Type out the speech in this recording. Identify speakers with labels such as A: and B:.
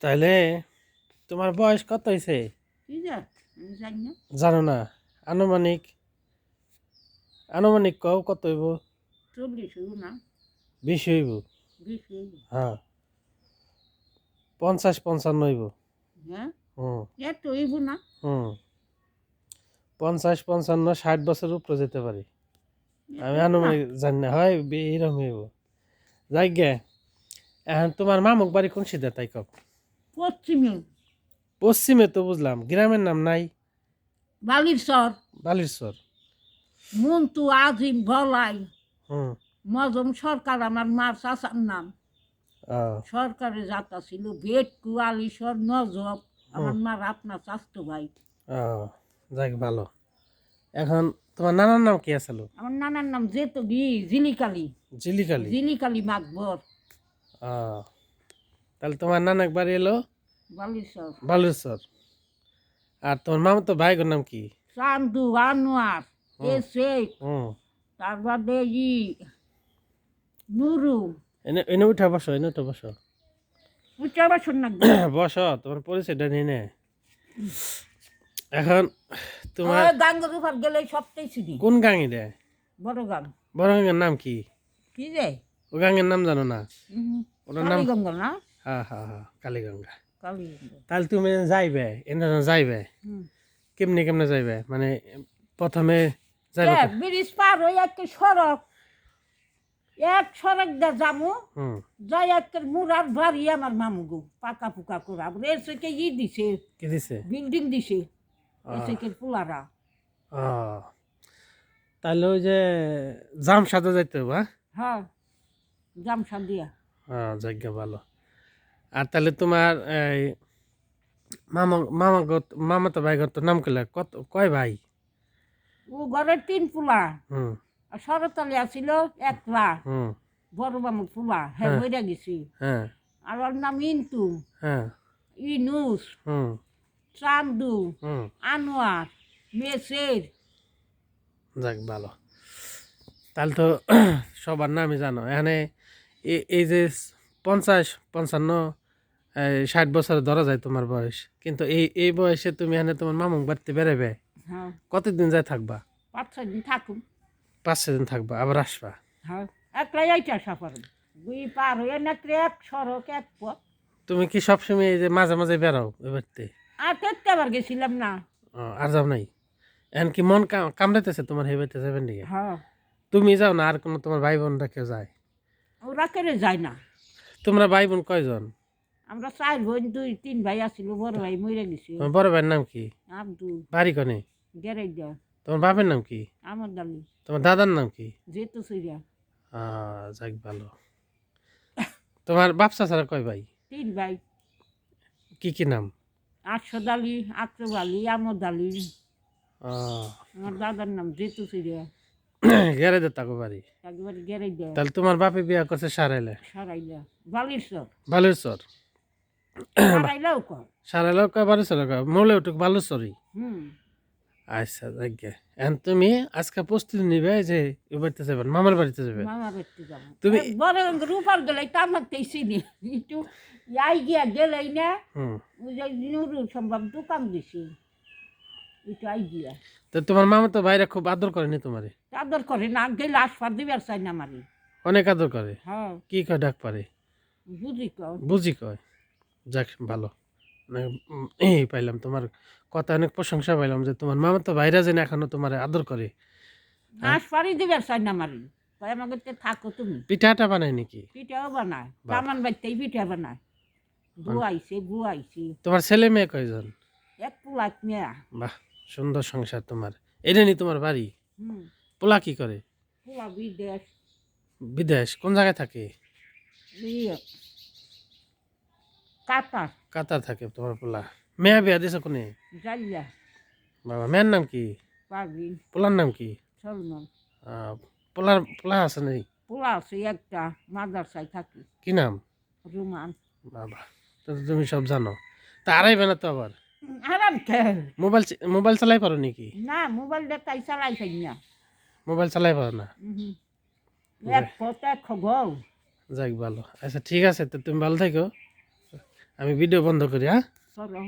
A: তাহলে তোমার বয়স কত হয়েছে
B: কি আমি জানি না।
A: জানো না? আনুমানিক আনুমানিক কও কত হইব?
B: 40 হইব না?
A: 20 হইব।
B: 20 হইব।
A: হ্যাঁ, 50-55 হইব।
B: হ্যাঁ,
A: হুম
B: এত হইব না?
A: হুম 50-55-60 বছর উপরে যেতে পারি।
B: এত
A: আমি
B: হইব না?
A: আনুমানিক জানি না, হয় এইরকম হইব। যাই গে, এখন তোমার মামুক বাড়ি কোন সিধা তাই কও?
B: পশ্চিমে
A: পশ্চিমে তো বুঝলাম, গ্রামের নাম নাই?
B: বালিরচর,
A: বালিরচর।
B: মন্টু আজিম বলাই,
A: হুম
B: মজম সরকার আমার মার চাচার নাম।
A: আহ,
B: সরকারে যাতা ছিল ভেটকু আলিশর নজব
A: হুম
B: আমার মার আপনার চাস্তো ভাই।
A: আহ, যাক ভালো। এখন তোমার নানার নাম কি আছিল?
B: আমার নানার নাম যেত গি জিলিকালি,
A: জিলিকালি।
B: জিলিকালি মাকবর,
A: আহ, তাহলে তোমার নানাক বাড়ি এলো
B: বালিরচর।
A: বালুরচর। আর তোমার মামা তো ভাইগোর নাম কি?
B: চান্দু আনোয়ার এ
A: হুম
B: শেখ,
A: হুম
B: তার বাদে নুরু।
A: এনে এনে উঠা বসো, এনে উঠা বসো।
B: উচ্চার বাসন নাকবো।
A: বসো, তোমার পরিচয়টা নিয়ে নে। এখন তোমার
B: ওই গাঙ্গের উপর গেলে সবটাই চিনি।
A: কোন গাঙি রে?
B: বড় গান
A: বড় গাঙের নাম কি?
B: কি রে?
A: ও গাঙের নাম জানো না? ওটার নাম
B: কালীগঙ্গা না?
A: হ্যাঁ হ্যাঁ হ্যাঁ, কালীগঙ্গা।
B: কালীগঙ্গা।
A: তাহলে তুমি যাইবে, এনে যাইবে কেমনে কেমনে যাইবে, মানে প্রথমে যাইবে
B: ব্রিজ পার হয়ে একটা সড়ক, এক সড়ক দিয়ে যাবো,
A: হুম
B: যাই একটা মুরার বাড়ি আমার মামু গো পাকা পুকা করা এর থেকে দিছে,
A: কি দিছে?
B: বিল্ডিং দিছে এর
A: আহ
B: থেকে পোলারা।
A: আহ, তাহলে ওই যে জাম সাজা যাইতে হবে, হ্যাঁ?
B: হ্যাঁ, জামশা দিয়া।
A: জায়গা ভালো। আর তাহলে তোমার এই মামা তো ভাই তো নাম করলে কত, কয় ভাই?
B: ও ঘরের 3 পোলা,
A: হুম
B: আর শরতালি আছিল একলা,
A: হুম
B: বড় মামুর পোলা হ্যাঁ
A: হ্যাঁ
B: মইরা গেছি।
A: হ্যাঁ
B: আর ওর নাম ইন্টু,
A: হ্যাঁ
B: ইনুস,
A: হুম
B: চান্দু,
A: হুম
B: আনোয়ার, মেসের।
A: যাক ভালো। তাহলে তো সবার নামই জানো। এখানে এই যে 50-55 60 বছর ধরা যায় তোমার বয়স, কিন্তু এই এই বয়সে তুমি এখানে তোমার মামুক বাড়িতে বেড়াবে,
B: হ্যাঁ,
A: কতদিন যায় থাকবা?
B: 5-6 দিন থাকুন।
A: 5-6 দিন থাকবা, আবার আসবা?
B: হ্যাঁ, একলাই আইটা সাফার, দুই পার হয়ে নাকলে এক সড়ক এক পথ।
A: তুমি কি সবসময় এই যে মাঝে মাঝে বেড়াও এ বাড়িতে?
B: আর তেতে আবার গেছিলাম না।
A: আর যাও নাই? এখন কি মন কামড়াইতেছে তোমার হে বাড়িতে যাবেন দিকে?
B: হ্যাঁ,
A: তুমি যাও না, আর কোনো তোমার ভাই বোনরা কেউ যায়?
B: ওরা কেড়ে যায় না।
A: তোমরা ভাই বোন কয়জন?
B: আমরা 4 বোন, 2-3 ভাই আছিল, বড় ভাই মরে গেছে।
A: তোমার বড় ভাইয়ের নাম কি?
B: আব্দুল,
A: বাড়ি কনে?
B: গেরাই দেয়া,
A: তোমার বাপের নাম কি?
B: আমার দালি,
A: তোমার দাদার নাম কি?
B: যেহেতু সিরিয়া।
A: যাক ভালো। তোমার বাপ চাচারা কয় ভাই?
B: 3 ভাই,
A: কি কি নাম?
B: আটশো আলী, আক্রব আলী, আমদ আলী।
A: আহ,
B: আমার দাদার নাম যেহেতু সিরিয়া।
A: গেরে দে তাকো বাড়ি।
B: একেবারে গেরাই দেয়া,
A: তাহলে তোমার বাপে বিয়া করছে সারাইলে?
B: সারাইলা, বালিরচর।
A: বালুরচর।
B: সারাইলাও কর।
A: সারাইলেও কয় বালুরচর কয়, মূলে উঠুক বালুরচরই।
B: হুম,
A: আচ্ছা যাকে, এখন তুমি আজকে প্রস্তুতি নিবে যে এ বাড়িতে যাবেন, মামার বাড়িতে যাবে
B: মামা বাড়তে যাবো।
A: তুমি?
B: বড় রূপার গেলে তো আমার চিনি একটু ইয়াই গিয়া গেলেই না।
A: হুম
B: ওই যে নুরুল সম্ভব দোকান দিছি, একটু আই গিয়া
A: তো তোমার মামা তো ভাইরা খুব আদর করেনি তোমারে?
B: আদর করে না, গেলে আসফার দিবার চাই না মারি।
A: অনেক আদর করে?
B: হ্যাঁ,
A: কি কয় ডাক পারে?
B: বুঝি কর।
A: বুঝি কয়। যাক ভালো। মানে এই পাইলাম তোমার কথা, অনেক প্রশংসা পাইলাম যে তোমার মামা তো ভাইরা যেন এখনো তোমার আদর করে। হ্যাঁ?
B: আসফারই দিবার চাই না মারি, তাই আমাকে থাকো তুমি।
A: পিঠাটা বানায় নাকি?
B: পিঠাও বানায়,
A: বাহ।
B: কামান বাড়তেই পিঠা বানায়। বুয়াইছে বুয়াইছে,
A: তোমার ছেলে মেয়ে কয়জন?
B: এক পুলাক মেয়া।
A: বাহ, সুন্দর সংসার তোমার। এটা নি তোমার বাড়ি?
B: হুম,
A: পোলা কি করে?
B: পুলা বিদেশ।
A: বিদেশ? কোন জায়গায় থাকে?
B: ইয়ে, কাতার,
A: কাতার থাকে তোমার পোলা। মেয়া বিয়া দিছে কোনে?
B: জাল্লা,
A: বাবা, মেয়ের নাম কি?
B: পারবিন,
A: পোলার নাম কি?
B: সলমন।
A: পোলা আছে নেই?
B: পোলা আছে একটা, মাদ্রাসায় থাকি।
A: কি নাম?
B: রুমান।
A: বাবা, তো তুমি সব জানো। তা আড়াইবে না তো আবার?
B: আরাম খেল।
A: মোবাইল মোবাইল চালাই পারো নাকি?
B: না, মোবাইল দেখাই চালাই খাই না।
A: মোবাইল চালাই পারো না?
B: এক ফট এক গল।
A: যাক ভালো। আচ্ছা ঠিক আছে, তো তুমি ভালো থাকো। আমি ভিডিও বন্ধ করি, হ্যাঁ?
B: করো